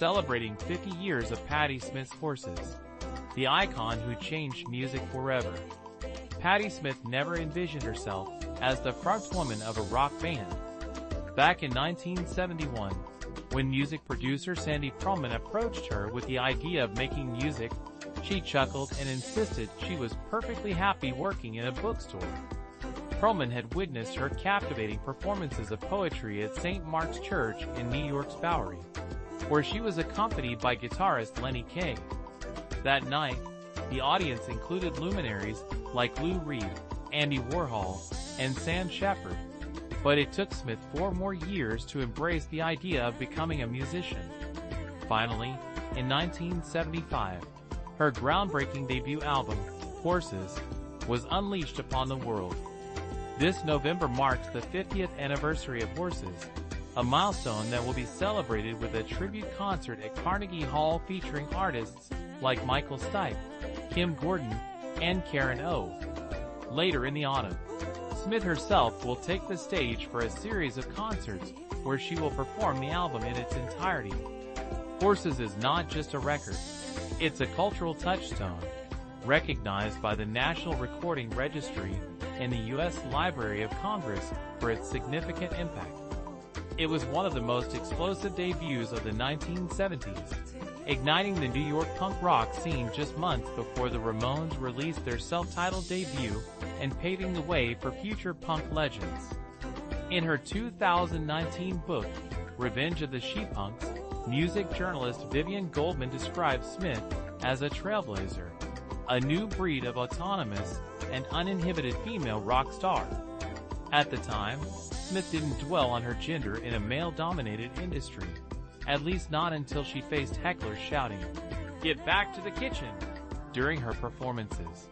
celebrating 50 years of Patti Smith's Horses, the icon who changed music forever. Patti Smith never envisioned herself as the frontwoman of a rock band. Back in 1971, when music producer Sandy Pearlman approached her with the idea of making music, she chuckled and insisted she was perfectly happy working in a bookstore. Pearlman had witnessed her captivating performances of poetry at St. Mark's Church in New York's Bowery, where she was accompanied by guitarist Lenny Kaye. That night, the audience included luminaries like Lou Reed, Andy Warhol, and Sam Shepard. But it took Smith 4 more years to embrace the idea of becoming a musician. Finally, in 1975, her groundbreaking debut album, Horses, was unleashed upon the world. This November marks the 50th anniversary of Horses, a milestone that will be celebrated with a tribute concert at Carnegie Hall featuring artists like Michael Stipe, Kim Gordon, and Karen O. Later in the autumn, Smith herself will take the stage for a series of concerts where she will perform the album in its entirety. Horses is not just a record, it's a cultural touchstone, recognized by the National Recording Registry and the U.S. Library of Congress for its significant impact. It was one of the most explosive debuts of the 1970s, igniting the New York punk rock scene just months before the Ramones released their self-titled debut and paving the way for future punk legends. In her 2019 book, Revenge of the She-Punks, music journalist Vivian Goldman describes Smith as a trailblazer, a new breed of autonomous and uninhibited female rock star. At the time, Smith didn't dwell on her gender in a male-dominated industry, at least not until she faced hecklers shouting, "Get back to the kitchen!" during her performances.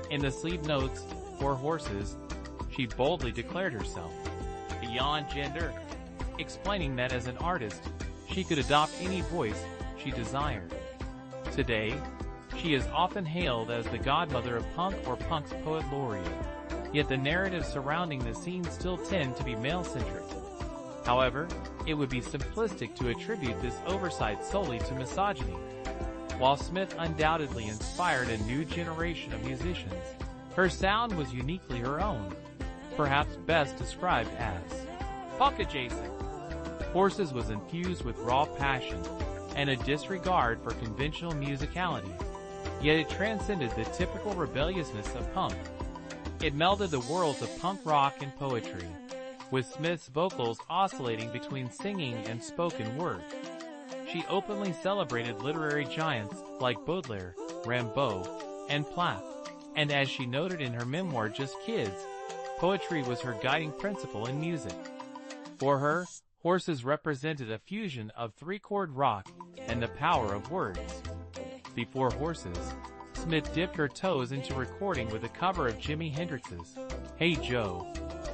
In the sleeve notes for Horses, she boldly declared herself beyond gender, explaining that as an artist, she could adopt any voice she desired. Today, she is often hailed as the godmother of punk or punk's poet laureate, yet the narratives surrounding the scene still tend to be male-centric. However, it would be simplistic to attribute this oversight solely to misogyny. While Smith undoubtedly inspired a new generation of musicians, her sound was uniquely her own, perhaps best described as punk-adjacent. Horses was infused with raw passion and a disregard for conventional musicality, yet it transcended the typical rebelliousness of punk. It melded the worlds of punk rock and poetry, with Smith's vocals oscillating between singing and spoken word. She openly celebrated literary giants like Baudelaire, Rimbaud, and Plath, and as she noted in her memoir Just Kids, poetry was her guiding principle in music. For her, Horses represented a fusion of three-chord rock and the power of words. Before Horses, Smith dipped her toes into recording with a cover of Jimi Hendrix's Hey Joe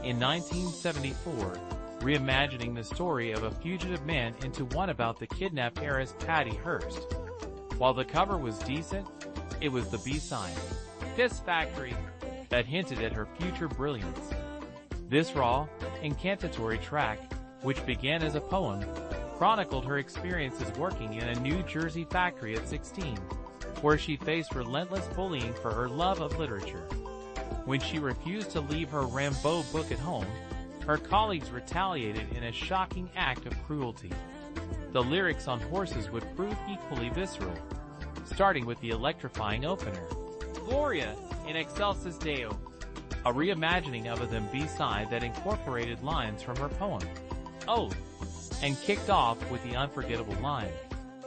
in 1974, reimagining the story of a fugitive man into one about the kidnapped heiress Patty Hearst. While the cover was decent, it was the B-side, Piss Factory, that hinted at her future brilliance. This raw, incantatory track, which began as a poem, chronicled her experiences working in a New Jersey factory at 16, where she faced relentless bullying for her love of literature. When she refused to leave her Rimbaud book at home, her colleagues retaliated in a shocking act of cruelty. The lyrics on Horses would prove equally visceral, starting with the electrifying opener, Gloria in Excelsis Deo, a reimagining of a B-side that incorporated lines from her poem, Oath, and kicked off with the unforgettable line,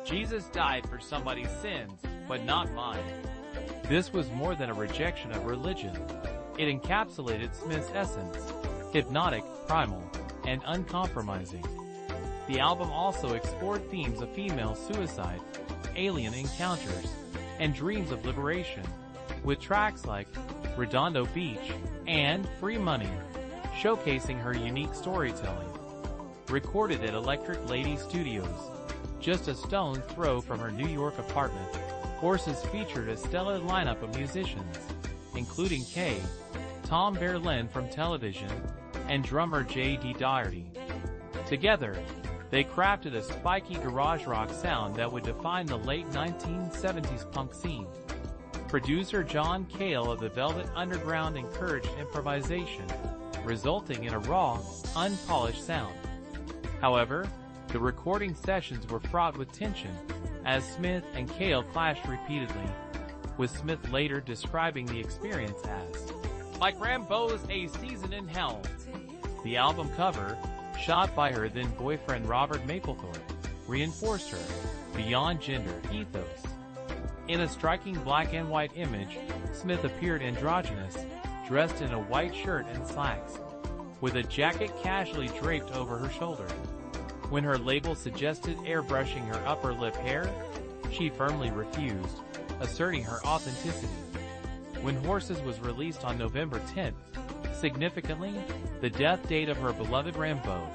Jesus died for somebody's sins, but not mine. This was more than a rejection of religion. It encapsulated Smith's essence, hypnotic, primal, and uncompromising. The album also explored themes of female suicide, alien encounters, and dreams of liberation, with tracks like Redondo Beach and Free Money, showcasing her unique storytelling. Recorded at Electric Lady Studios, just a stone's throw from her New York apartment, Horses featured a stellar lineup of musicians, including Kaye, Tom Verlaine from Television, and drummer J.D. Doherty. Together, They crafted a spiky garage rock sound that would define the late 1970s punk scene. Producer John Cale of the Velvet Underground encouraged improvisation, resulting in a raw, unpolished sound. However, the recording sessions were fraught with tension, as Smith and Cale clashed repeatedly, with Smith later describing the experience as like Rambo's A Season in Hell. The album cover, shot by her then-boyfriend Robert Mapplethorpe, reinforced her beyond gender ethos. In a striking black and white image, Smith appeared androgynous, dressed in a white shirt and slacks, with a jacket casually draped over her shoulder. When her label suggested airbrushing her upper lip hair, she firmly refused, asserting her authenticity. When Horses was released on November 10th, significantly, the death date of her beloved Rambo,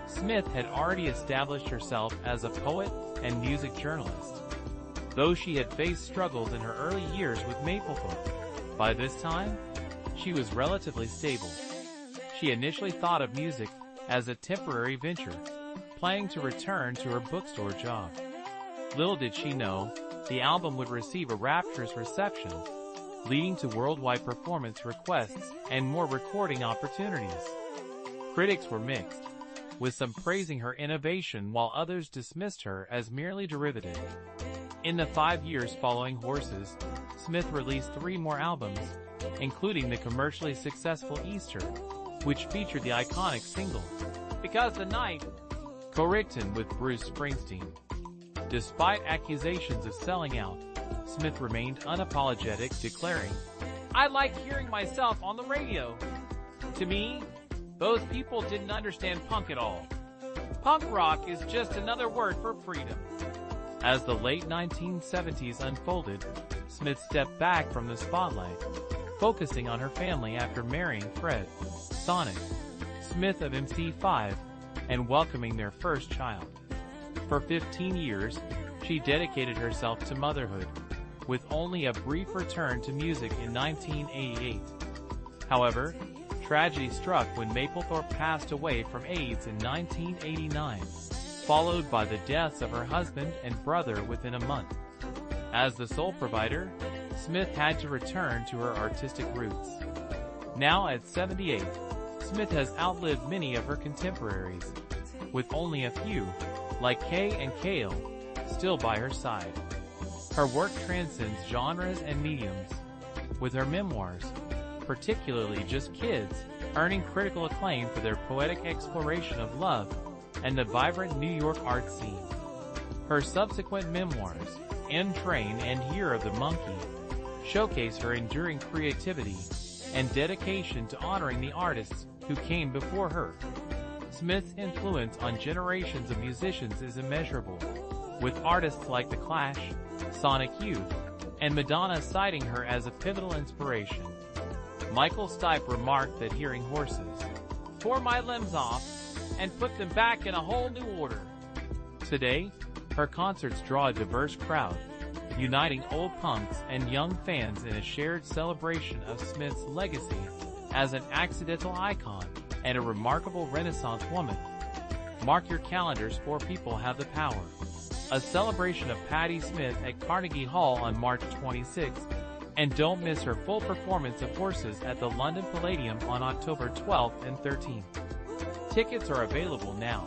Smith had already established herself as a poet and music journalist. Though she had faced struggles in her early years with Mapplethorpe, by this time, she was relatively stable. She initially thought of music as a temporary venture, planning to return to her bookstore job. Little did she know, the album would receive a rapturous reception, leading to worldwide performance requests and more recording opportunities. Critics were mixed, with some praising her innovation while others dismissed her as merely derivative. In the 5 years following Horses, Smith released 3 more albums, including the commercially successful Easter, which featured the iconic single, Because the Night, co-written with Bruce Springsteen. Despite accusations of selling out, Smith remained unapologetic, declaring, "I like hearing myself on the radio. To me, those people didn't understand punk at all. Punk rock is just another word for freedom." As the late 1970s unfolded, Smith stepped back from the spotlight, focusing on her family after marrying Fred Sonic Smith of MC5 and welcoming their first child. For 15 years, she dedicated herself to motherhood, with only a brief return to music in 1988. However, tragedy struck when Mapplethorpe passed away from AIDS in 1989, followed by the deaths of her husband and brother within a month. As the sole provider, Smith had to return to her artistic roots. Now at 78, Smith has outlived many of her contemporaries, with only a few, like Kay and Cale, still by her side. Her work transcends genres and mediums, with her memoirs, particularly Just Kids, earning critical acclaim for their poetic exploration of love and the vibrant New York art scene. Her subsequent memoirs, M Train and Year of the Monkey, showcase her enduring creativity and dedication to honoring the artists who came before her. Smith's influence on generations of musicians is immeasurable, with artists like The Clash, Sonic Youth, and Madonna citing her as a pivotal inspiration. Michael Stipe remarked that hearing Horses tore my limbs off and put them back in a whole new order. Today, her concerts draw a diverse crowd, uniting old punks and young fans in a shared celebration of Smith's legacy as an accidental icon and a remarkable Renaissance woman. Mark your calendars, for people have the power. A celebration of Patti Smith at Carnegie Hall on March 26th, and don't miss her full performance of Horses at the London Palladium on October 12th and 13th. Tickets are available now.